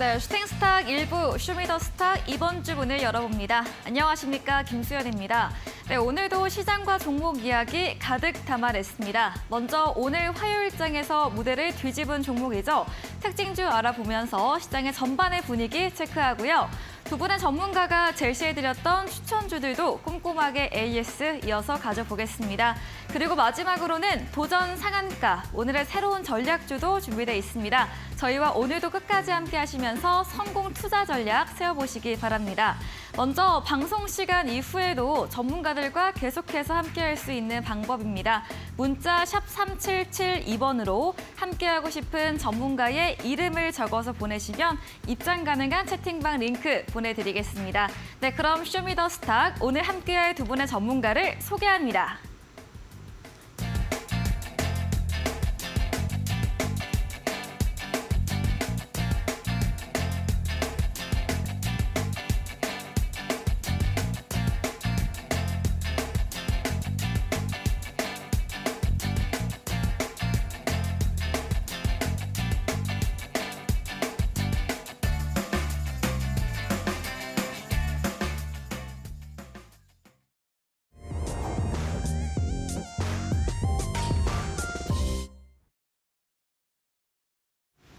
네, 슈팅스탁 1부 쇼미더스탁 이번 주 문을 열어봅니다. 안녕하십니까, 김수연입니다. 네, 오늘도 시장과 종목 이야기 가득 담아냈습니다. 먼저 오늘 화요일장에서 무대를 뒤집은 종목이죠. 특징주 알아보면서 시장의 전반의 분위기 체크하고요. 두 분의 전문가가 제시해드렸던 추천주들도 꼼꼼하게 AS 이어서 가져보겠습니다. 그리고 마지막으로는 도전 상한가, 오늘의 새로운 전략주도 준비되어 있습니다. 저희와 오늘도 끝까지 함께 하시면서 성공 투자 전략 세워보시기 바랍니다. 먼저 방송 시간 이후에도 전문가들과 계속해서 함께할 수 있는 방법입니다. 문자 샵 3772번으로 함께하고 싶은 전문가의 이름을 적어서 보내시면 입장 가능한 채팅방 링크 보내드리겠습니다. 네, 그럼 쇼미더스탁 오늘 함께할 두 분의 전문가를 소개합니다.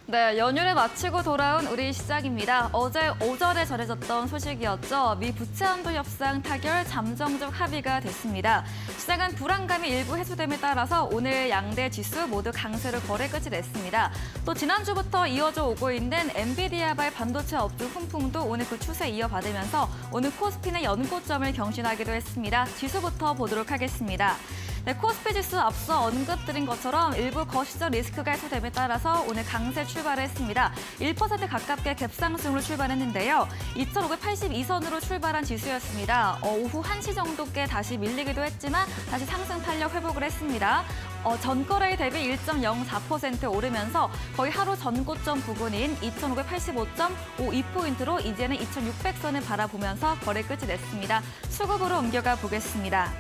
네, 연휴를 마치고 돌아온 우리 시장입니다. 어제 오전에 전해졌던 소식이었죠. 미 부채 한도 협상 타결 잠정적 합의가 됐습니다. 시장은 불안감이 일부 해소됨에 따라서 오늘 양대 지수 모두 강세로 거래 끝이 냈습니다. 또 지난주부터 이어져 오고 있는 엔비디아발 반도체 업종 훈풍도 오늘 그 추세 이어받으면서 오늘 코스피는 연고점을 경신하기도 했습니다. 지수부터 보도록 하겠습니다. 네, 코스피 지수 앞서 언급드린 것처럼 일부 거시적 리스크가 해소됨에 따라서 오늘 강세 출발을 했습니다. 1% 가깝게 갭상승으로 출발했는데요. 2,582선으로 출발한 지수였습니다. 오후 1시 정도께 다시 밀리기도 했지만 다시 상승 탄력 회복을 했습니다. 전거래 대비 1.04% 오르면서 거의 하루 전고점 부근인 2,585.52포인트로 이제는 2,600선을 바라보면서 거래 끝이 냈습니다. 수급으로 옮겨가 보겠습니다.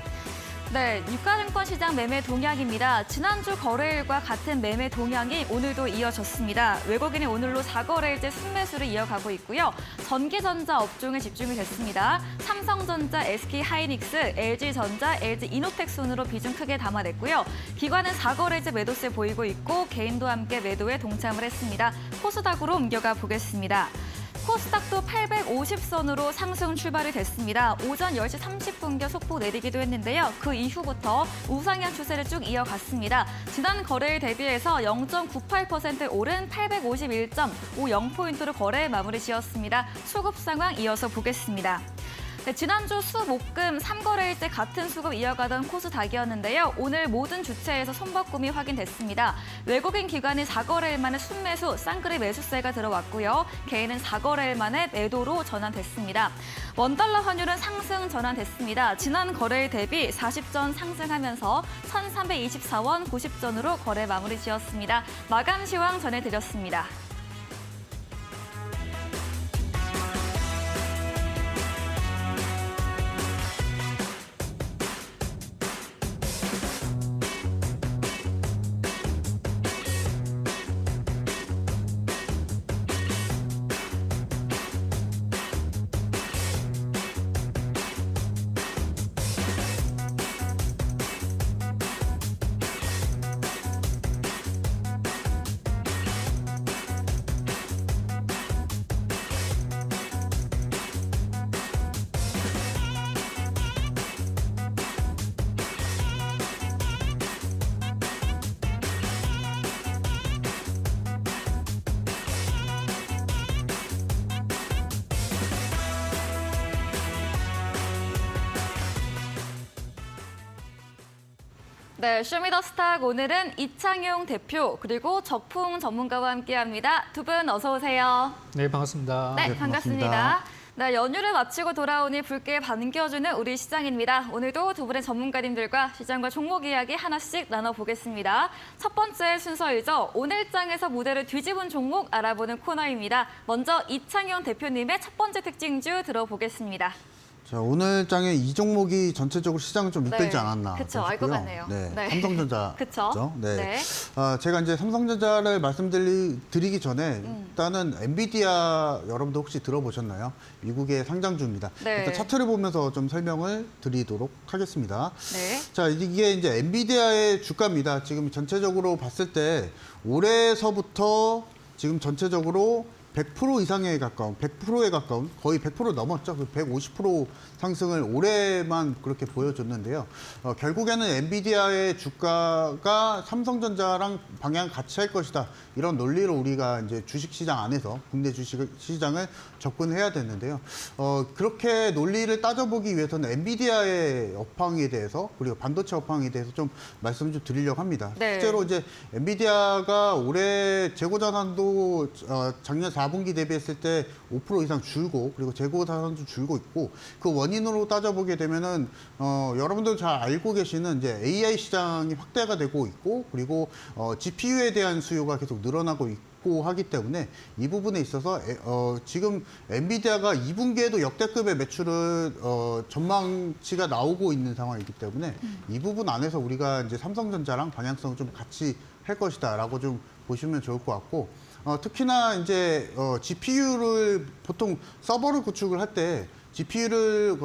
네, 유가증권 시장 매매 동향입니다. 지난주 거래일과 같은 매매 동향이 오늘도 이어졌습니다. 외국인이 오늘로 4거래일째 순매수를 이어가고 있고요. 전기전자 업종에 집중이 됐습니다. 삼성전자, SK하이닉스, LG전자, LG이노텍 순으로 비중 크게 담아냈고요. 기관은 4거래일째 매도세 보이고 있고 개인도 함께 매도에 동참을 했습니다. 코스닥으로 옮겨가 보겠습니다. 코스닥도 850선으로 상승 출발이 됐습니다. 오전 10시 30분경 소폭 내리기도 했는데요. 그 이후부터 우상향 추세를 쭉 이어갔습니다. 지난 거래일 대비해서 0.98% 오른 851.50포인트로 거래 마무리 지었습니다. 수급 상황 이어서 보겠습니다. 네, 지난주 수, 목, 금 3거래일째 같은 수급 이어가던 코스닥이었는데요. 오늘 모든 주체에서 손바꿈이 확인됐습니다. 외국인 기관이 4거래일 만에 순매수, 쌍끌이 매수세가 들어왔고요. 개인은 4거래일 만에 매도로 전환됐습니다. 원달러 환율은 상승 전환됐습니다. 지난 거래일 대비 40전 상승하면서 1,324원 90전으로 거래 마무리 지었습니다. 마감 시황 전해드렸습니다. 네, 쇼미더스탁 오늘은 이창용 대표 그리고 저풍 전문가와 함께합니다. 두 분 어서 오세요. 네, 반갑습니다. 네, 반갑습니다. 네, 연휴를 마치고 돌아오니 붉게 반겨주는 우리 시장입니다. 오늘도 두 분의 전문가님들과 시장과 종목 이야기 하나씩 나눠보겠습니다. 첫 번째 순서이죠. 오늘장에서 무대를 뒤집은 종목 알아보는 코너입니다. 먼저 이창용 대표님의 첫 번째 특징주 들어보겠습니다. 자, 오늘 장에 이 종목이 전체적으로 시장을 좀 이끌지 네. 않았나 그쵸, 알 것 싶고요. 같네요. 네, 네. 삼성전자. 그쵸. 네. 네. 제가 이제 삼성전자를 말씀드리기 전에 일단은 엔비디아 여러분들 혹시 들어보셨나요? 미국의 상장주입니다. 네. 일단 차트를 보면서 좀 설명을 드리도록 하겠습니다. 네. 자, 이게 이제 엔비디아의 주가입니다. 지금 전체적으로 봤을 때 올해서부터 지금 전체적으로 100% 이상에 가까운, 100%에 가까운, 거의 100% 넘었죠. 150% 상승을 올해만 그렇게 보여줬는데요. 결국에는 엔비디아의 주가가 삼성전자랑 방향 같이 할 것이다. 이런 논리로 우리가 이제 주식시장 안에서 국내 주식시장을 접근해야 되는데요. 그렇게 논리를 따져보기 위해서는 엔비디아의 업황에 대해서 그리고 반도체 업황에 대해서 좀 말씀을 좀 드리려고 합니다. 네. 실제로 이제 엔비디아가 올해 재고자산도 작년 4분기 대비했을 때 5% 이상 줄고 그리고 재고자산도 줄고 있고 그 원인으로 따져보게 되면은 여러분들 잘 알고 계시는 이제 AI 시장이 확대가 되고 있고 그리고 GPU에 대한 수요가 계속 늘어나고 있고 하기 때문에 이 부분에 있어서 지금 엔비디아가 2분기에도 역대급의 매출을 전망치가 나오고 있는 상황이기 때문에 이 부분 안에서 우리가 이제 삼성전자랑 방향성을 좀 같이 할 것이다라고 좀 보시면 좋을 것 같고 특히나 이제 GPU를 보통 서버를 구축을 할 때 GPU를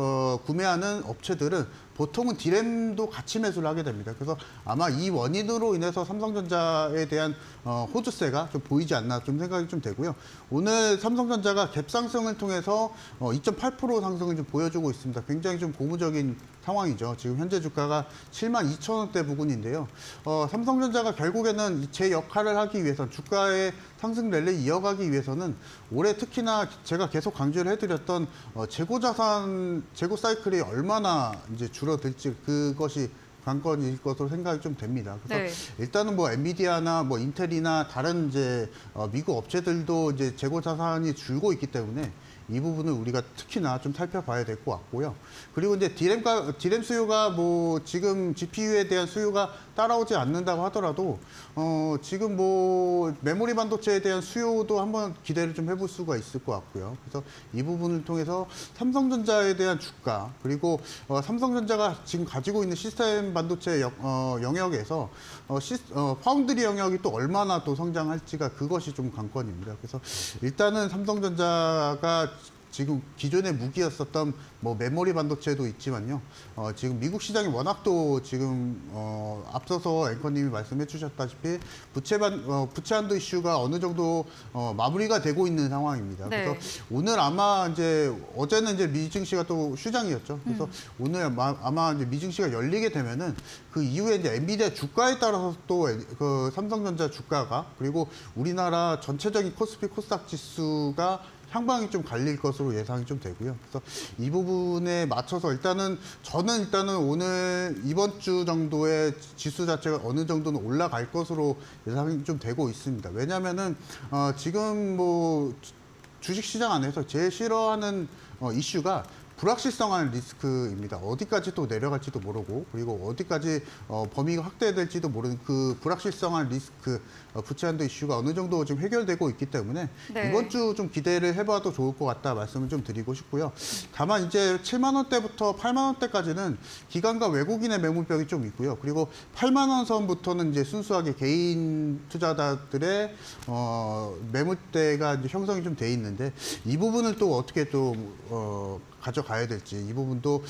구매하는 업체들은 보통은 D램도 같이 매수를 하게 됩니다. 그래서 아마 이 원인으로 인해서 삼성전자에 대한 호주세가 좀 보이지 않나 좀 생각이 좀 되고요. 오늘 삼성전자가 갭 상승을 통해서 2.8% 상승을 좀 보여주고 있습니다. 굉장히 좀 고무적인 상황이죠. 지금 현재 주가가 72,000원대 부근인데요. 삼성전자가 결국에는 제 역할을 하기 위해서 주가의 상승 랠리 이어가기 위해서는 올해 특히나 제가 계속 강조를 해드렸던 재고 사이클이 얼마나 이제 줄어들지 그것이 관건일 것으로 생각이 좀 됩니다. 그래서 네. 일단은 뭐 엔비디아나 뭐 인텔이나 다른 이제 미국 업체들도 이제 재고 자산이 줄고 있기 때문에 이 부분을 우리가 특히나 좀 살펴봐야 될 것 같고요. 그리고 이제 D램 수요가 뭐 지금 GPU에 대한 수요가 따라오지 않는다고 하더라도 지금 뭐 메모리 반도체에 대한 수요도 한번 기대를 좀 해볼 수가 있을 것 같고요. 그래서 이 부분을 통해서 삼성전자에 대한 주가 그리고 삼성전자가 지금 가지고 있는 시스템 반도체 영역에서 파운드리 영역이 또 얼마나 또 성장할지가 그것이 좀 관건입니다. 그래서 일단은 삼성전자가 지금 기존의 무기였었던 뭐 메모리 반도체도 있지만요. 지금 미국 시장이 워낙 또 지금 앞서서 앵커님이 말씀해 주셨다시피 부채 한도 이슈가 어느 정도 마무리가 되고 있는 상황입니다. 네. 그래서 오늘 아마 이제 어제는 이제 미증시가 또 휴장이었죠. 그래서 오늘 아마 이제 미증시가 열리게 되면은 그 이후에 이제 엔비디아 주가에 따라서 또 그 삼성전자 주가가 그리고 우리나라 전체적인 코스피 코스닥 지수가 향방이 좀 갈릴 것으로 예상이 좀 되고요. 그래서 이 부분에 맞춰서 저는 오늘 이번 주 정도의 지수 자체가 어느 정도는 올라갈 것으로 예상이 좀 되고 있습니다. 왜냐하면은 지금 뭐 주식시장 안에서 제일 싫어하는 이슈가 불확실성한 리스크입니다. 어디까지 또 내려갈지도 모르고 그리고 어디까지 범위가 확대될지도 모르는 그 불확실성한 리스크 부채 한도 이슈가 어느 정도 지금 해결되고 있기 때문에 네. 이번 주 좀 기대를 해봐도 좋을 것 같다 말씀을 좀 드리고 싶고요. 다만 이제 7만 원대부터 8만 원대까지는 기관과 외국인의 매물벽이 좀 있고요. 그리고 8만 원 선부터는 이제 순수하게 개인 투자자들의 매물대가 이제 형성이 좀 돼 있는데 이 부분을 또 어떻게 또 가져가야 될지 이 부분도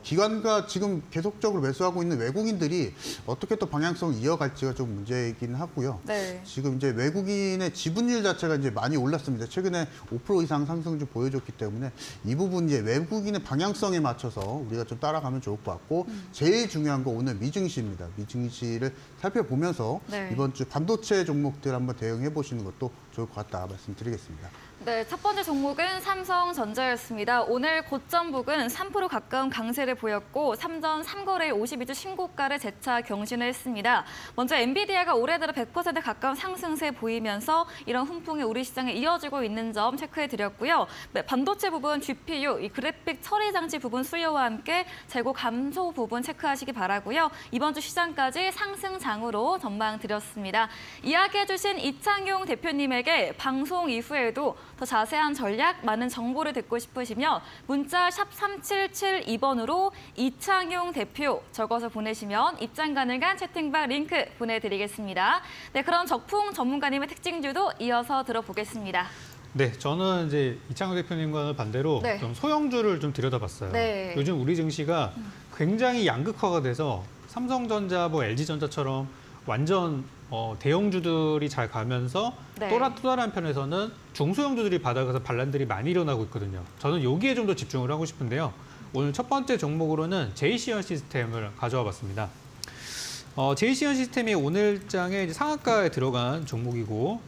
기관과 지금 계속적으로 매수하고 있는 외국인들이 어떻게 또 방향성을 이어갈지가 좀 문제이긴 하고요. 네. 지금 이제 외국인의 지분율 자체가 이제 많이 올랐습니다. 최근에 5% 이상 상승 좀 보여줬기 때문에 이 부분 이제 외국인의 방향성에 맞춰서 우리가 좀 따라가면 좋을 것 같고 제일 중요한 거 오늘 미증시입니다. 미증시를 살펴보면서 네. 이번 주 반도체 종목들 한번 대응해 보시는 것도 좋을 것 같다 말씀드리겠습니다. 네, 첫 번째 종목은 삼성전자였습니다. 오늘 고점 부근 3% 가까운 강세를 보였고 3전 3거래 52주 신고가를 재차 경신을 했습니다. 먼저 엔비디아가 올해 들어 100% 가까운 상승세 보이면서 이런 훈풍이 우리 시장에 이어지고 있는 점 체크해드렸고요. 네, 반도체 부분 GPU, 이 그래픽 처리 장치 부분 수요와 함께 재고 감소 부분 체크하시기 바라고요. 이번 주 시장까지 상승장으로 전망드렸습니다. 이야기해주신 이창용 대표님에게 전문가님에게 방송 이후에도 더 자세한 전략, 많은 정보를 듣고 싶으시면 문자 샵 3772번으로 이창용 대표 적어서 보내시면 입장 가능한 채팅방 링크 보내드리겠습니다. 네, 그럼 적풍 전문가님의 특징주도 이어서 들어보겠습니다. 네, 저는 이제 이창호 대표님과는 반대로 네. 좀 소형주를 좀 들여다봤어요. 네. 요즘 우리 증시가 굉장히 양극화가 돼서 삼성전자, 뭐 LG전자처럼 완전 대형주들이 잘 가면서 네. 또 다른 편에서는 중소형주들이 바닥에서 반란들이 많이 일어나고 있거든요. 저는 여기에 좀 더 집중을 하고 싶은데요. 오늘 첫 번째 종목으로는 JC현 시스템을 가져와 봤습니다. JC현 시스템이 오늘장에 이제 상한가에 들어간 종목이고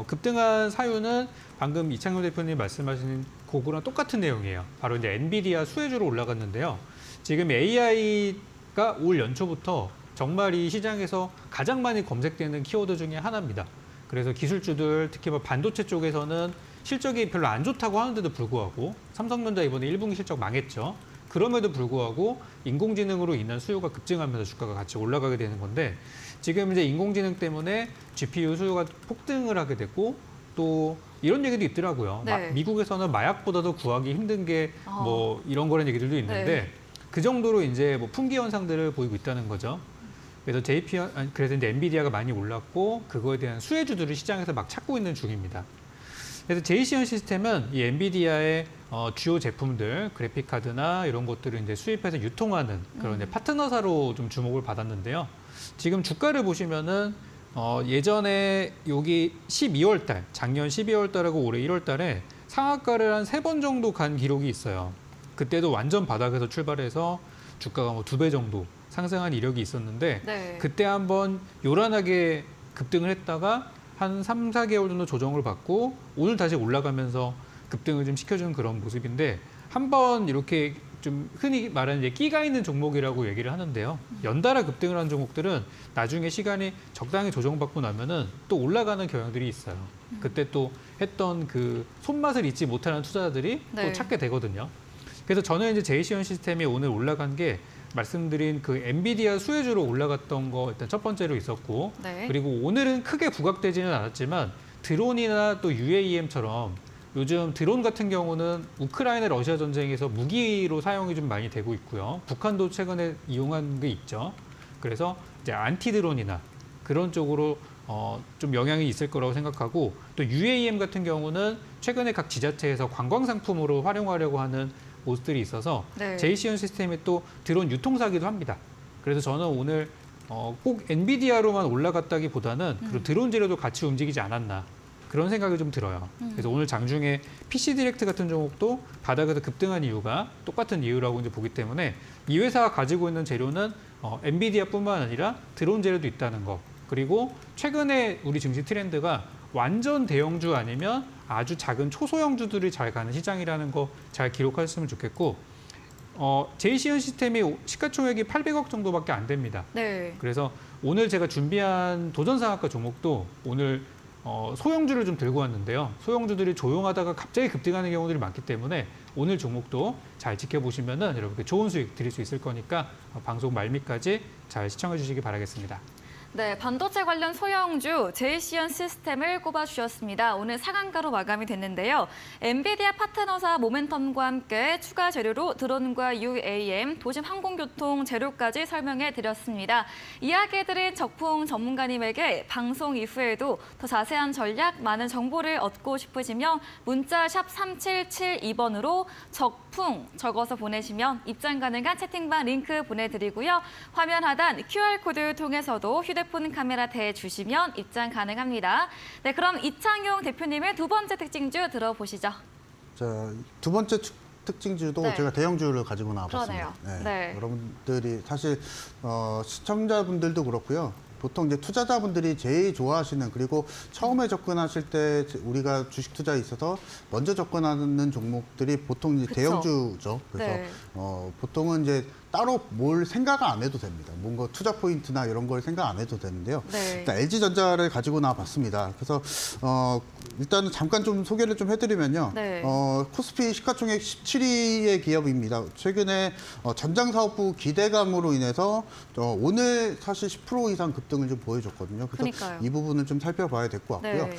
급등한 사유는 방금 이창용 대표님 말씀하신 그거랑 똑같은 내용이에요. 바로 이제 엔비디아 수혜주로 올라갔는데요. 지금 AI가 올 연초부터 정말 이 시장에서 가장 많이 검색되는 키워드 중에 하나입니다. 그래서 기술주들, 특히 뭐 반도체 쪽에서는 실적이 별로 안 좋다고 하는데도 불구하고 삼성전자 이번에 1분기 실적 망했죠. 그럼에도 불구하고 인공지능으로 인한 수요가 급증하면서 주가가 같이 올라가게 되는 건데 지금 이제 인공지능 때문에 GPU 수요가 폭등을 하게 됐고 또 이런 얘기도 있더라고요. 네. 미국에서는 마약보다도 구하기 힘든 게 뭐 이런 거라는 얘기들도 있는데 네. 그 정도로 이제 뭐 풍기 현상들을 보이고 있다는 거죠. 그래서 그래서 이제 엔비디아가 많이 올랐고 그거에 대한 수혜주들을 시장에서 막 찾고 있는 중입니다. 그래서 JC현 시스템은 이 엔비디아의 주요 제품들, 그래픽 카드나 이런 것들을 이제 수입해서 유통하는 그런 이제 파트너사로 좀 주목을 받았는데요. 지금 주가를 보시면은 예전에 여기 12월 달, 작년 12월 달하고 올해 1월 달에 상한가를 한 3번 정도 간 기록이 있어요. 그때도 완전 바닥에서 출발해서 주가가 뭐 2배 정도 상승한 이력이 있었는데 네. 그때 한번 요란하게 급등을 했다가 한 3, 4개월 정도 조정을 받고 오늘 다시 올라가면서 급등을 좀 시켜주는 그런 모습인데 한번 이렇게 좀 흔히 말하는 이제 끼가 있는 종목이라고 얘기를 하는데요. 연달아 급등을 한 종목들은 나중에 시간이 적당히 조정받고 나면은 또 올라가는 경향들이 있어요. 그때 또 했던 그 손맛을 잊지 못하는 투자자들이 네. 또 찾게 되거든요. 그래서 저는 이제 JC현 시스템이 오늘 올라간 게 말씀드린 그 엔비디아 수혜주로 올라갔던 거 일단 첫 번째로 있었고 네. 그리고 오늘은 크게 부각되지는 않았지만 드론이나 또 UAM처럼 요즘 드론 같은 경우는 우크라이나 러시아 전쟁에서 무기로 사용이 좀 많이 되고 있고요. 북한도 최근에 이용한 게 있죠. 그래서 이제 안티 드론이나 그런 쪽으로 좀 영향이 있을 거라고 생각하고 또 UAM 같은 경우는 최근에 각 지자체에서 관광 상품으로 활용하려고 하는 모습들이 있어서 네. JC현 시스템이 또 드론 유통사기도 합니다. 그래서 저는 오늘 꼭 엔비디아로만 올라갔다기보다는 그리고 드론 재료도 같이 움직이지 않았나 그런 생각이 좀 들어요. 그래서 오늘 장중에 PC 디렉트 같은 종목도 바닥에서 급등한 이유가 똑같은 이유라고 이제 보기 때문에 이 회사가 가지고 있는 재료는 엔비디아뿐만 아니라 드론 재료도 있다는 거. 그리고 최근에 우리 증시 트렌드가 완전 대형주 아니면 아주 작은 초소형주들이 잘 가는 시장이라는 거 잘 기록하셨으면 좋겠고 JC현 시스템이 시가총액이 800억 정도밖에 안 됩니다. 네. 그래서 오늘 제가 준비한 도전상한가 종목도 오늘 소형주를 좀 들고 왔는데요. 소형주들이 조용하다가 갑자기 급등하는 경우들이 많기 때문에 오늘 종목도 잘 지켜보시면은 여러분께 좋은 수익 드릴 수 있을 거니까 방송 말미까지 잘 시청해 주시기 바라겠습니다. 네, 반도체 관련 소형주 JC현 시스템을 꼽아주셨습니다. 오늘 상한가로 마감이 됐는데요. 엔비디아 파트너사 모멘텀과 함께 추가 재료로 드론과 UAM, 도심 항공교통 재료까지 설명해 드렸습니다. 이야기해드린 적풍 전문가님에게 방송 이후에도 더 자세한 전략, 많은 정보를 얻고 싶으시면 문자 샵 3772번으로 적풍 적어서 보내시면 입장 가능한 채팅방 링크 보내드리고요. 화면 하단 QR코드 통해서도 휴대폰 카메라 대주시면 입장 가능합니다. 네, 그럼 이창용 대표님의 두 번째 특징주 들어보시죠. 자, 두 번째 특징주도 네. 제가 대형주를 가지고 나와봤습니다. 그러네요. 네. 여러분들이 사실 시청자분들도 그렇고요. 보통 이제 투자자분들이 제일 좋아하시는 그리고 처음에 접근하실 때 우리가 주식 투자에 있어서 먼저 접근하는 종목들이 보통 이제 그쵸. 대형주죠. 그래서 네. 보통은 이제 따로 뭘 생각 안 해도 됩니다. 뭔가 투자 포인트나 이런 걸 생각 안 해도 되는데요. 네. 일단 LG전자를 가지고 나와봤습니다. 그래서 일단은 잠깐 좀 소개를 좀 해드리면요. 네. 코스피 시가총액 17위의 기업입니다. 최근에 전장사업부 기대감으로 인해서 오늘 사실 10% 이상 급등을 좀 보여줬거든요. 그래서 그러니까요. 이 부분은 좀 살펴봐야 될 것 같고요. 네.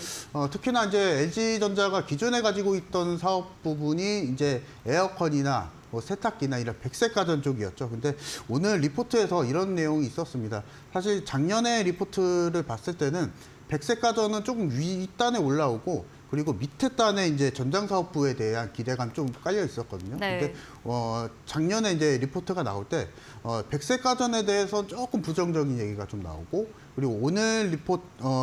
특히나 이제 LG전자가 기존에 가지고 있던 사업 부분이 이제 에어컨이나 세탁기나 이런 백색 가전 쪽이었죠. 근데 오늘 리포트에서 이런 내용이 있었습니다. 사실 작년에 리포트를 봤을 때는 백색 가전은 조금 윗단에 올라오고 그리고 밑에 단에 이제 전장사업부에 대한 기대감 좀 깔려 있었거든요. 네. 근데 작년에 이제 리포트가 나올 때 백색 가전에 대해서 조금 부정적인 얘기가 좀 나오고 그리고 오늘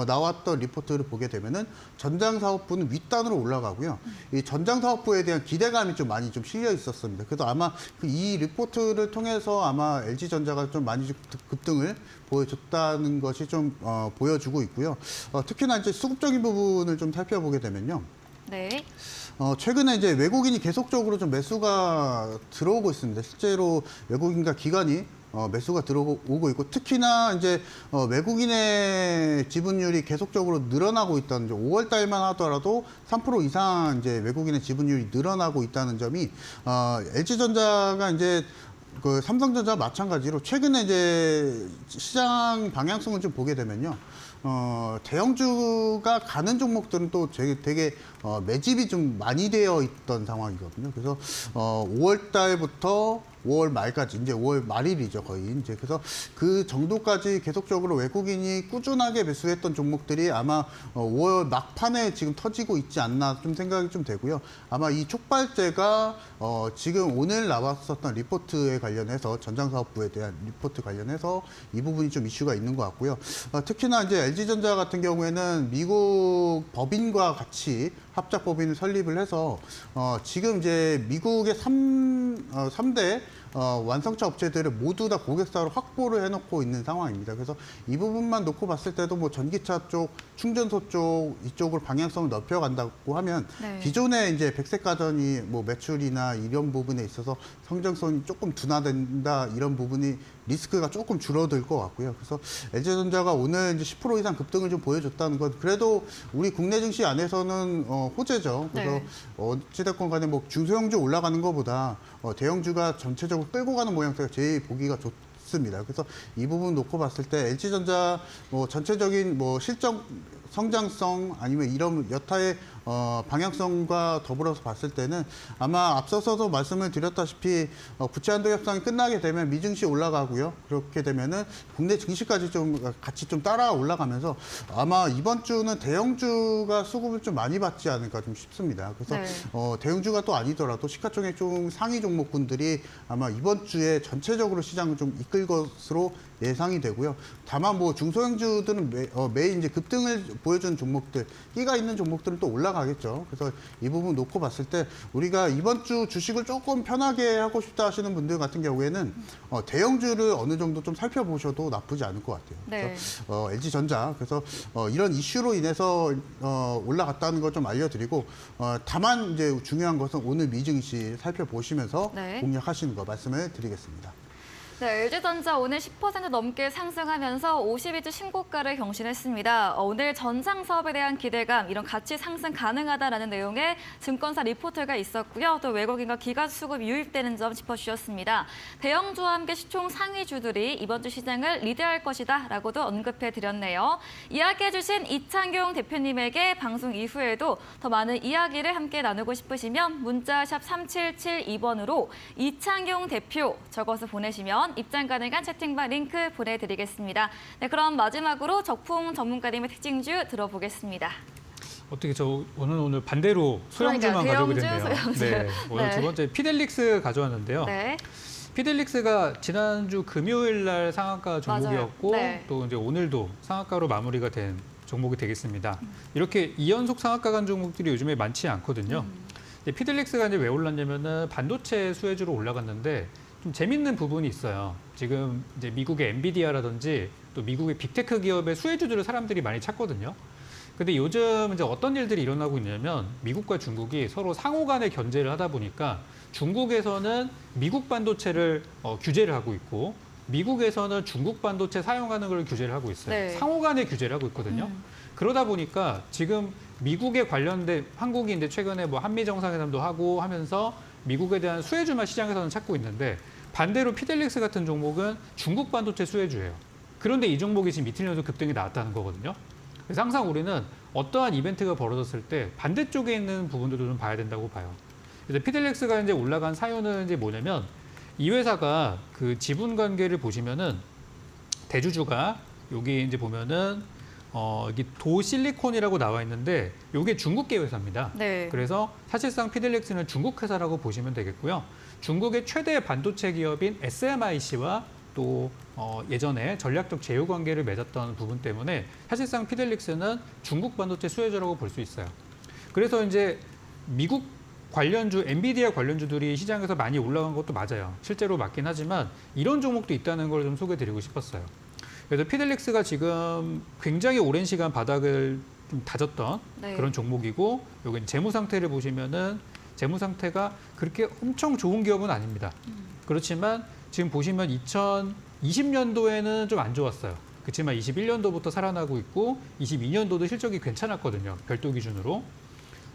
나왔던 리포트를 보게 되면은 전장사업부는 윗단으로 올라가고요. 이 전장사업부에 대한 기대감이 좀 많이 좀 실려 있었습니다. 그래서 아마 이 리포트를 통해서 아마 LG전자가 좀 많이 급등을 보여줬다는 것이 좀 보여주고 있고요. 특히나 이제 수급적인 부분을 좀 살펴보게 되면요. 네. 최근에 이제 외국인이 계속적으로 좀 매수가 들어오고 있습니다. 실제로 외국인과 기관이 매수가 들어오고 있고 특히나 이제 외국인의 지분율이 계속적으로 늘어나고 있다는 점, 5월 달만 하더라도 3% 이상 이제 외국인의 지분율이 늘어나고 있다는 점이 LG전자가 이제 그 삼성전자 마찬가지로 최근에 이제 시장 방향성을 좀 보게 되면요. 대형주가 가는 종목들은 또 되게 매집이 좀 많이 되어 있던 상황이거든요. 그래서 5월 달부터 5월 말까지 이제 5월 말일이죠 거의 이제 그래서 그 정도까지 계속적으로 외국인이 꾸준하게 매수했던 종목들이 아마 5월 막판에 지금 터지고 있지 않나 좀 생각이 좀 되고요. 아마 이 촉발제가 지금 오늘 나왔었던 리포트에 관련해서 전장사업부에 대한 리포트 관련해서 이 부분이 좀 이슈가 있는 것 같고요. 특히나 이제 LG전자 같은 경우에는 미국 법인과 같이 합작 법인을 설립을 해서 지금 이제 미국의 3대 완성차 업체들을 모두 다 고객사로 확보를 해놓고 있는 상황입니다. 그래서 이 부분만 놓고 봤을 때도 뭐 전기차 쪽, 충전소 쪽 이쪽으로 방향성을 넓혀간다고 하면 네. 기존에 이제 백색 가전이 뭐 매출이나 이런 부분에 있어서 성장성이 조금 둔화된다 이런 부분이 리스크가 조금 줄어들 것 같고요. 그래서 LG전자가 오늘 이제 10% 이상 급등을 좀 보여줬다는 건 그래도 우리 국내 증시 안에서는 호재죠. 그래서 네. 어찌됐건 간에 뭐 중소형주 올라가는 것보다 대형주가 전체적으로 끌고 가는 모양새가 제일 보기가 좋습니다. 그래서 이 부분 놓고 봤을 때 LG전자 뭐 전체적인 뭐 실적 성장성 아니면 이런 여타의 방향성과 더불어서 봤을 때는 아마 앞서서도 말씀을 드렸다시피 부채 한도 협상이 끝나게 되면 미증시 올라가고요. 그렇게 되면은 국내 증시까지 좀 같이 좀 따라 올라가면서 아마 이번 주는 대형주가 수급을 좀 많이 받지 않을까 좀 싶습니다. 그래서 네. 대형주가 또 아니더라도 시가총액 좀 상위 종목군들이 아마 이번 주에 전체적으로 시장을 좀 이끌 것으로 예상이 되고요. 다만 뭐 중소형주들은 매일 이제 급등을 보여주는 종목들, 끼가 있는 종목들은 또 올라가겠죠. 그래서 이 부분 놓고 봤을 때 우리가 이번 주 주식을 조금 편하게 하고 싶다 하시는 분들 같은 경우에는 대형주를 어느 정도 좀 살펴보셔도 나쁘지 않을 것 같아요. 네. 그래서 LG전자 그래서 이런 이슈로 인해서 올라갔다는 걸 좀 알려드리고 다만 이제 중요한 것은 오늘 미증시 살펴보시면서 네. 공략하시는 거 말씀을 드리겠습니다. 네, LG전자 오늘 10% 넘게 상승하면서 52주 신고가를 경신했습니다. 오늘 전장 사업에 대한 기대감, 이런 가치 상승 가능하다라는 내용의 증권사 리포트가 있었고요. 또 외국인과 기관 수급 유입되는 점 짚어주셨습니다. 대형주와 함께 시총 상위주들이 이번 주 시장을 리드할 것이다라고도 언급해드렸네요. 이야기해주신 이창경 대표님에게 방송 이후에도 더 많은 이야기를 함께 나누고 싶으시면 문자 샵 3772번으로 이창경 대표 적어서 보내시면 입장 가능한 채팅방 링크 보내드리겠습니다. 네, 그럼 마지막으로 적풍 전문가님의 특징주 들어보겠습니다. 어떻게 오늘 반대로 소형주만 그러니까요, 가져오게 대형주, 됐네요. 소형주. 네, 오늘 네. 두 번째 피델릭스 가져왔는데요. 네. 피델릭스가 지난주 금요일 날 상한가 종목이었고 맞아요. 네. 또 이제 오늘도 상한가로 마무리가 된 종목이 되겠습니다. 이렇게 2연속 상한가 간 종목들이 요즘에 많지 않거든요. 피델릭스가 이제 왜 올랐냐면은 반도체 수혜주로 올라갔는데 좀 재밌는 부분이 있어요. 지금 이제 미국의 엔비디아라든지 또 미국의 빅테크 기업의 수혜주들을 사람들이 많이 찾거든요. 근데 요즘 이제 어떤 일들이 일어나고 있냐면 미국과 중국이 서로 상호 간의 견제를 하다 보니까 중국에서는 미국 반도체를 규제를 하고 있고 미국에서는 중국 반도체 사용하는 걸 규제를 하고 있어요. 네. 상호 간의 규제를 하고 있거든요. 그러다 보니까 지금 미국에 관련된 한국이 이제 최근에 뭐 한미 정상회담도 하고 하면서 미국에 대한 수혜주만 시장에서는 찾고 있는데 반대로 피델릭스 같은 종목은 중국 반도체 수혜주예요. 그런데 이 종목이 지금 이틀 연속 급등이 나왔다는 거거든요. 그래서 항상 우리는 어떠한 이벤트가 벌어졌을 때 반대쪽에 있는 부분들도 좀 봐야 된다고 봐요. 그래서 피델릭스가 이제 올라간 사유는 이제 뭐냐면 이 회사가 그 지분 관계를 보시면은 대주주가 여기 이제 보면은 여기 도실리콘이라고 나와 있는데 이게 중국계 회사입니다. 네. 그래서 사실상 피델릭스는 중국 회사라고 보시면 되겠고요. 중국의 최대 반도체 기업인 SMIC와 또 예전에 전략적 제휴 관계를 맺었던 부분 때문에 사실상 피델릭스는 중국 반도체 수혜주라고 볼 수 있어요. 그래서 이제 미국 관련주, 엔비디아 관련주들이 시장에서 많이 올라간 것도 맞아요. 실제로 맞긴 하지만 이런 종목도 있다는 걸 좀 소개드리고 싶었어요. 그래서 피델릭스가 지금 굉장히 오랜 시간 바닥을 좀 다졌던 네. 그런 종목이고 여기 재무 상태를 보시면은 재무 상태가 그렇게 엄청 좋은 기업은 아닙니다. 그렇지만 지금 보시면 2020년도에는 좀 안 좋았어요. 그렇지만 21년도부터 살아나고 있고 22년도도 실적이 괜찮았거든요. 별도 기준으로.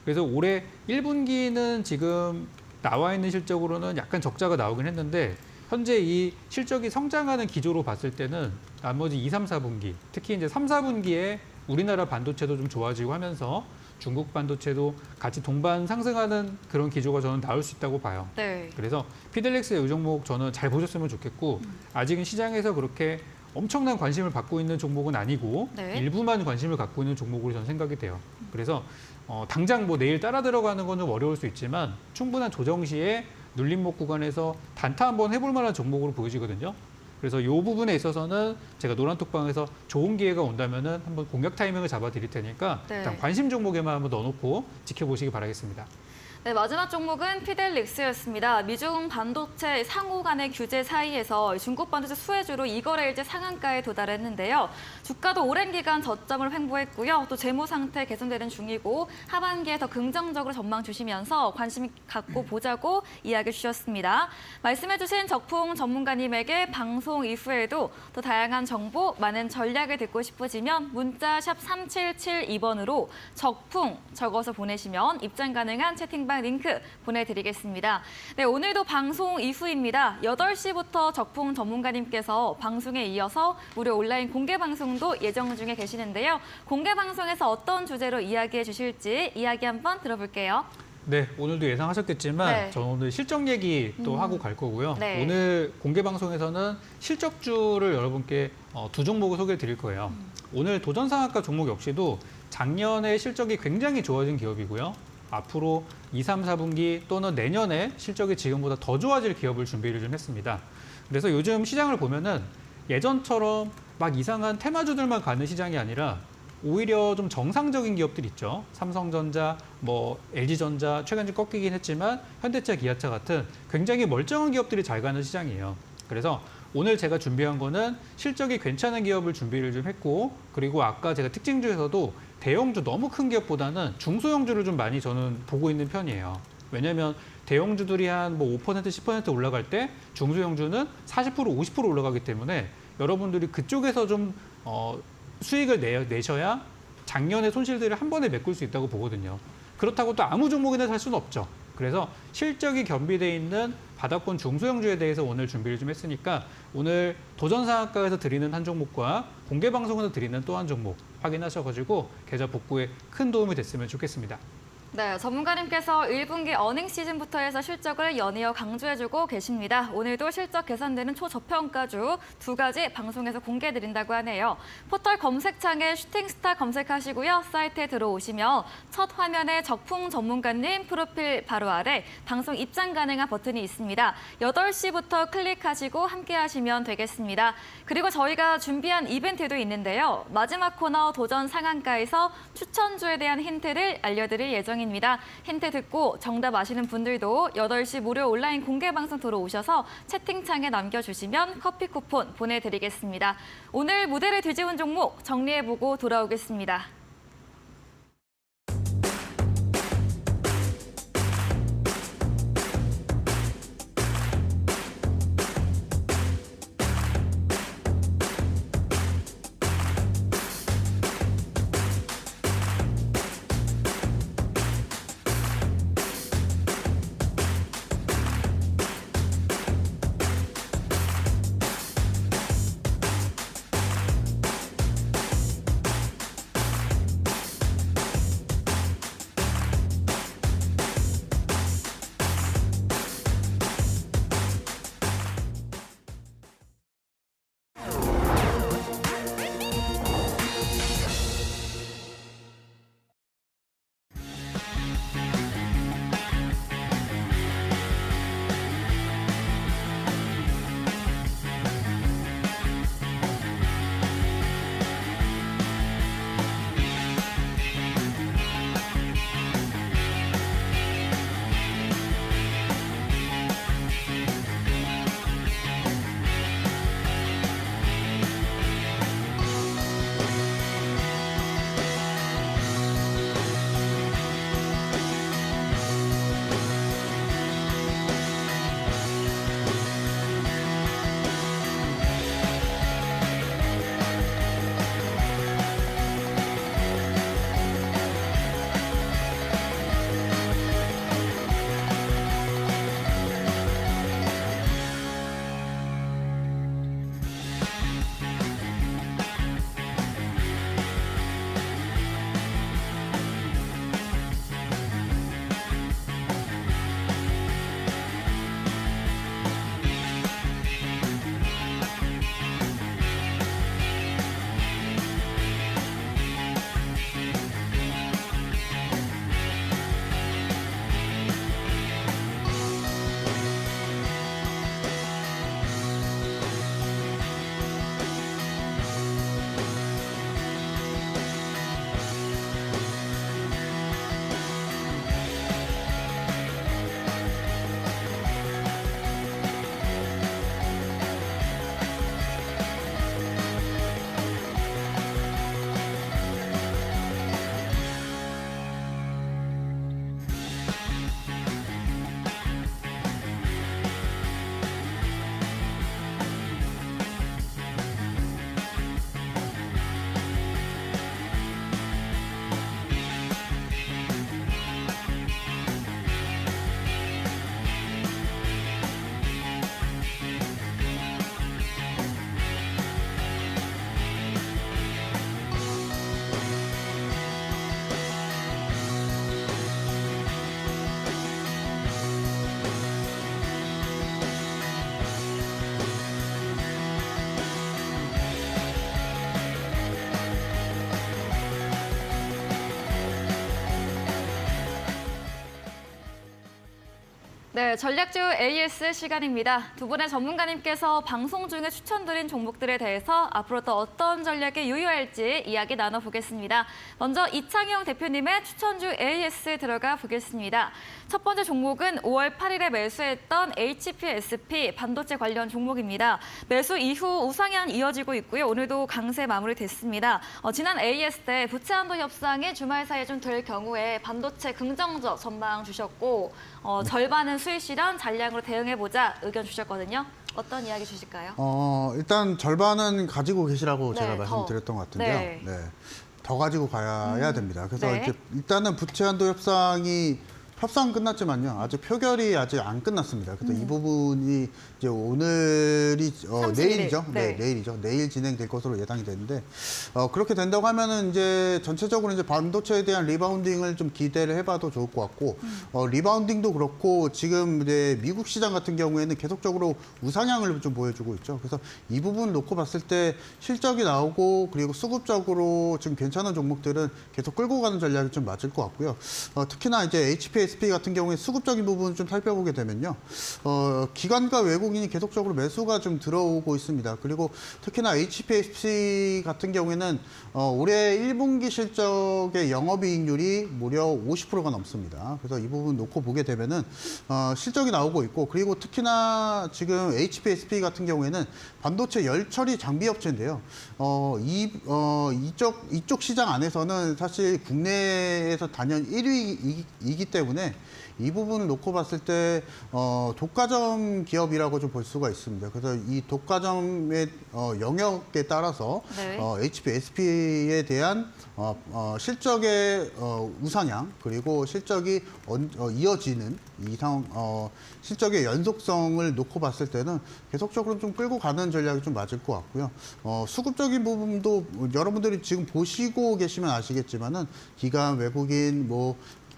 그래서 올해 1분기는 지금 나와 있는 실적으로는 약간 적자가 나오긴 했는데 현재 이 실적이 성장하는 기조로 봤을 때는 나머지 2, 3, 4분기, 특히 이제 3, 4분기에 우리나라 반도체도 좀 좋아지고 하면서 중국 반도체도 같이 동반 상승하는 그런 기조가 저는 나올 수 있다고 봐요. 네. 그래서 피델릭스의 이 종목 저는 잘 보셨으면 좋겠고 아직은 시장에서 그렇게 엄청난 관심을 받고 있는 종목은 아니고 네. 일부만 관심을 갖고 있는 종목으로 저는 생각이 돼요. 그래서 당장 뭐 내일 따라 들어가는 건 좀 어려울 수 있지만 충분한 조정 시에 눌림목 구간에서 단타 한번 해볼 만한 종목으로 보여지거든요. 그래서 이 부분에 있어서는 제가 노란톡방에서 좋은 기회가 온다면은 한번 공략 타이밍을 잡아드릴 테니까 네. 일단 관심 종목에만 한번 넣어놓고 지켜보시기 바라겠습니다. 네, 마지막 종목은 피델릭스였습니다. 미중 반도체 상호 간의 규제 사이에서 중국 반도체 수혜주로 이거래일제 상한가에 도달했는데요. 주가도 오랜 기간 저점을 횡보했고요. 또 재무 상태 개선되는 중이고 하반기에 더 긍정적으로 전망 주시면서 관심 갖고 보자고 이야기 주셨습니다. 말씀해주신 적풍 전문가님에게 방송 이후에도 또 다양한 정보, 많은 전략을 듣고 싶어지면 문자 샵 3772번으로 적풍 적어서 보내시면 입장 가능한 채팅방 링크 보내드리겠습니다. 네, 오늘도 방송 이후입니다. 8시부터 적풍 전문가님께서 방송에 이어서 무료 온라인 공개 방송도 예정 중에 계시는데요. 공개 방송에서 어떤 주제로 이야기해 주실지 이야기 한번 들어볼게요. 네, 오늘도 예상하셨겠지만 네. 저는 오늘 실적 얘기 또 하고 갈 거고요. 네. 오늘 공개 방송에서는 실적주를 여러분께 두 종목을 소개해 드릴 거예요. 오늘 도전상한가 종목 역시도 작년에 실적이 굉장히 좋아진 기업이고요. 앞으로 2, 3, 4분기 또는 내년에 실적이 지금보다 더 좋아질 기업을 준비를 좀 했습니다. 그래서 요즘 시장을 보면은 예전처럼 막 이상한 테마주들만 가는 시장이 아니라 오히려 좀 정상적인 기업들 있죠. 삼성전자, 뭐 LG전자 최근 좀 꺾이긴 했지만 현대차, 기아차 같은 굉장히 멀쩡한 기업들이 잘 가는 시장이에요. 그래서 오늘 제가 준비한 거는 실적이 괜찮은 기업을 준비를 좀 했고 그리고 아까 제가 특징주에서도 대형주 너무 큰 기업보다는 중소형주를 좀 많이 저는 보고 있는 편이에요. 왜냐하면 대형주들이 한 뭐 5%, 10% 올라갈 때 중소형주는 40%, 50% 올라가기 때문에 여러분들이 그쪽에서 좀 수익을 내셔야 작년의 손실들을 한 번에 메꿀 수 있다고 보거든요. 그렇다고 또 아무 종목이나 살 수는 없죠. 그래서 실적이 겸비돼 있는 바닥권 중소형주에 대해서 오늘 준비를 좀 했으니까 오늘 도전상한가에서 드리는 한 종목과 공개 방송에서 드리는 또 한 종목 확인하셔가지고 계좌 복구에 큰 도움이 됐으면 좋겠습니다. 네, 전문가님께서 1분기 어닝 시즌부터 해서 실적을 연이어 강조해주고 계십니다. 오늘도 실적 개선되는 초저평가주 두 가지 방송에서 공개해드린다고 하네요. 포털 검색창에 슈팅스타 검색하시고요. 사이트에 들어오시면 첫 화면에 적풍 전문가님 프로필 바로 아래 방송 입장 가능한 버튼이 있습니다. 8시부터 클릭하시고 함께 하시면 되겠습니다. 그리고 저희가 준비한 이벤트도 있는데요. 마지막 코너 도전 상한가에서 추천주에 대한 힌트를 알려드릴 예정입니다. 힌트 듣고 정답 아시는 분들도 8시 무료 온라인 공개 방송 들어오셔서 채팅창에 남겨주시면 커피 쿠폰 보내드리겠습니다. 오늘 무대를 뒤집은 종목 정리해보고 돌아오겠습니다. 네, 전략주 AS 시간입니다. 두 분의 전문가님께서 방송 중에 추천드린 종목들에 대해서 앞으로 또 어떤 전략이 유효할지 이야기 나눠보겠습니다. 먼저 이창용 대표님의 추천주 AS 들어가 보겠습니다. 첫 번째 종목은 5월 8일에 매수했던 HPSP 반도체 관련 종목입니다. 매수 이후 우상향 이어지고 있고요. 오늘도 강세 마무리됐습니다. 지난 AS 때 부채한도 협상이 주말 사이에 좀 될 경우에 반도체 긍정적 전망 주셨고 절반은 수익 실현, 잔량으로 대응해보자 의견 주셨거든요. 어떤 이야기 주실까요? 일단 절반은 가지고 계시라고 네, 제가 더. 말씀드렸던 것 같은데요. 네. 더 가지고 가야 됩니다. 그래서 네. 이제 일단은 부채 한도 협상 끝났지만요. 아직 표결이 아직 안 끝났습니다. 그래서 이 부분이 이제 오늘이 31일. 내일이죠. 네. 내일이죠. 내일 진행될 것으로 예상이 되는데 그렇게 된다고 하면은 이제 전체적으로 이제 반도체에 대한 리바운딩을 좀 기대를 해봐도 좋을 것 같고 리바운딩도 그렇고 지금 이제 미국 시장 같은 경우에는 계속적으로 우상향을 좀 보여주고 있죠. 그래서 이 부분 놓고 봤을 때 실적이 나오고 그리고 수급적으로 지금 괜찮은 종목들은 계속 끌고 가는 전략이 좀 맞을 것 같고요. 특히나 이제 HPSP 같은 경우에 수급적인 부분을 좀 살펴보게 되면요. 기관과 외국인이 계속적으로 매수가 좀 들어오고 있습니다. 그리고 특히나 HPSP 같은 경우에는 올해 1분기 실적의 영업이익률이 무려 50%가 넘습니다. 그래서 이 부분 놓고 보게 되면은 실적이 나오고 있고 그리고 특히나 지금 HPSP 같은 경우에는 반도체 열처리 장비 업체인데요. 이쪽 시장 안에서는 사실 국내에서 단연 1위이기 때문에 이 부분을 놓고 봤을 때 독과점 기업이라고 좀 볼 수가 있습니다. 그래서 이 독과점의 영역에 따라서 네. HPSP에 대한 실적의 우상향 그리고 실적이 이어지는 실적의 연속성을 놓고 봤을 때는 계속적으로 좀 끌고 가는 전략이 좀 맞을 것 같고요. 수급적인 부분도 여러분들이 지금 보시고 계시면 아시겠지만은 기관, 외국인,